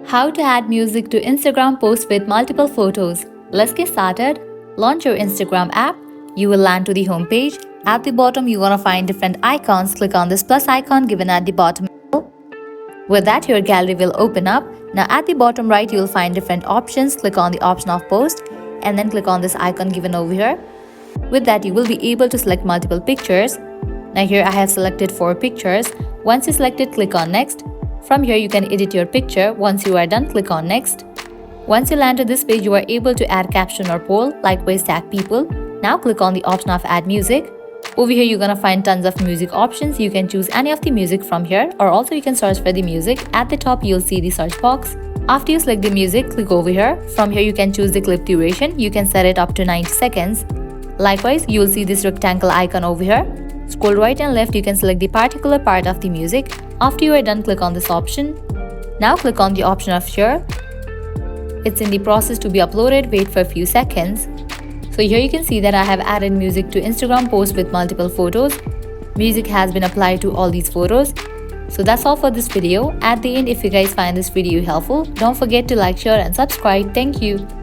How to add music to Instagram posts with multiple photos. Let's get started. Launch your Instagram app. You will land to the home page. At the bottom, you're gonna find different icons. Click on this plus icon given at the bottom. With that, your gallery will open up. Now at the bottom right, you'll find different options. Click on the option of post and then click on this icon given over here. With that, you will be able to select multiple pictures. Now here I have selected 4 pictures. Once you select it, click on next. From here, you can edit your picture. Once you are done, click on next. Once you land to this page, you are able to add caption or poll, likewise tag people. Now click on the option of add music. Over here, you're gonna find tons of music options. You can choose any of the music from here, or also you can search for the music. At the top, you'll see the search box. After you select the music, click over here. From here, you can choose the clip duration. You can set it up to 90 seconds. Likewise, you'll see this rectangle icon over here. Scroll right and left, you can select the particular part of the music. After you are done, click on this option. Now click on the option of share. It's in the process to be uploaded. Wait for a few seconds. So here you can see that I have added music to Instagram posts with multiple photos. Music has been applied to all these photos. So that's all for this video. At the end, if you guys find this video helpful, don't forget to like, share and subscribe. Thank you.